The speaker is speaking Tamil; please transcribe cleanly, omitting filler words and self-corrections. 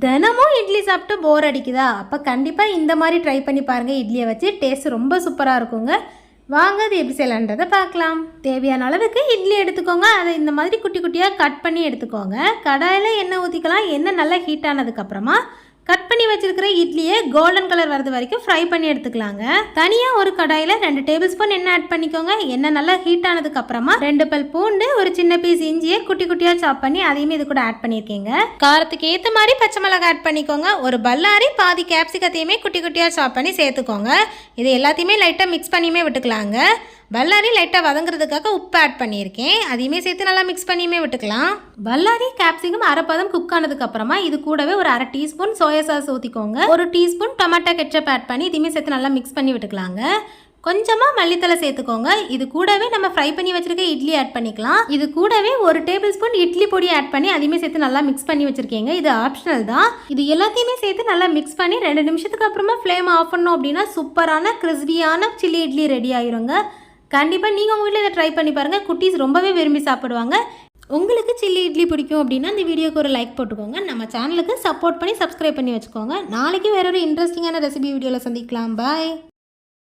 தினமும் இட்லி சாப்பிட்டு போர் அடிக்குதா? அப்போ கண்டிப்பாக இந்த மாதிரி ட்ரை பண்ணி பாருங்கள். இட்லியை வச்சு டேஸ்ட் ரொம்ப சூப்பராக இருக்குங்க. வாங்க அது எப்படி செய்யலான்றதை பார்க்கலாம். தேவையான அளவுக்கு இட்லி எடுத்துக்கோங்க. அதை இந்த மாதிரி குட்டி குட்டியாக கட் பண்ணி எடுத்துக்கோங்க. கடாயில் எண்ணெய் ஊற்றிக்கலாம். எண்ணெய் நல்லா ஹீட் ஆனதுக்கப்புறமா கட் பண்ணி வச்சிருக்கிற இட்லியை கோல்டன் கலர் வரது வரைக்கும் ஃப்ரை பண்ணி எடுத்துக்கலாங்க. தனியாக ஒரு கடாயில் 2 டேபிள் ஸ்பூன் எண்ணெய் ஆட் பண்ணிக்கோங்க. எண்ணெய் நல்லா ஹீட் ஆனதுக்கு அப்புறமா 2 பல் பூண்டு, ஒரு சின்ன பீஸ் இஞ்சியை குட்டி குட்டியாக சாப் பண்ணி அதையுமே இது கூட ஆட் பண்ணியிருக்கீங்க. காரத்துக்கு ஏற்ற மாதிரி பச்சை மிளகாய் ஆட் பண்ணிக்கோங்க. ஒரு பல்லாரி பாதி கேப்சிகத்தையுமே குட்டி குட்டியாக சாப் பண்ணி சேர்த்துக்கோங்க. இது எல்லாத்தையுமே லைட்டாக மிக்ஸ் பண்ணியுமே விட்டுக்கலாங்க. பல்லாரி லைட்டாக வதங்குறதுக்காக உப்பு ஆட் பண்ணியிருக்கேன். அதையுமே சேர்த்து நல்லா மிக்ஸ் பண்ணியுமே விட்டுக்கலாம். பல்லாரி கேப்சிகம் அரைப்பதம் குக் ஆனதுக்கப்புறமா இது கூடவே ஒரு 1/2 டீஸ்பூன் சோயா சாஸ் ஊற்றிக்கோங்க. 1 டீஸ்பூன் டொமேட்டோ கெட்சப் ஆட் பண்ணி இதையுமே சேர்த்து நல்லா மிக்ஸ் பண்ணி விட்டுக்கலாங்க. கொஞ்சமாக மல்லித்தலை சேர்த்துக்கோங்க. இது கூடவே நம்ம ஃப்ரை பண்ணி வச்சிருக்க இட்லி ஆட் பண்ணிக்கலாம். இது கூடவே 1 டேபிள் ஸ்பூன் இட்லி பொடி ஆட் பண்ணி அதையுமே சேர்த்து நல்லா மிக்ஸ் பண்ணி வச்சிருக்கீங்க. இது ஆப்ஷனல் தான். இது எல்லாத்தையுமே சேர்த்து நல்லா மிக்ஸ் பண்ணி 2 நிமிஷத்துக்கு அப்புறமா ஃப்ளேம் ஆஃப் பண்ணோம் அப்படின்னா சூப்பரான கிறிஸ்பியான சில்லி இட்லி ரெடி ஆயிருங்க. கண்டிப்பாக நீங்கள் உங்கள் வீட்டில் இதை ட்ரை பண்ணி பாருங்கள். குட்டீஸ் ரொம்பவே விரும்பி சாப்பிடுவாங்க. உங்களுக்கு சில்லி இட்லி பிடிக்கும் அப்படின்னா இந்த வீடியோக்கு ஒரு லைக் போட்டுக்கோங்க. நம்ம சேனலுக்கு சப்போர்ட் பண்ணி சப்ஸ்கிரைப் பண்ணி வச்சுக்கோங்க. நாளைக்கு வேற ஒரு இன்ட்ரெஸ்டிங்கான ரெசிபி வீடியோவில் சந்திக்கலாம். பாய்.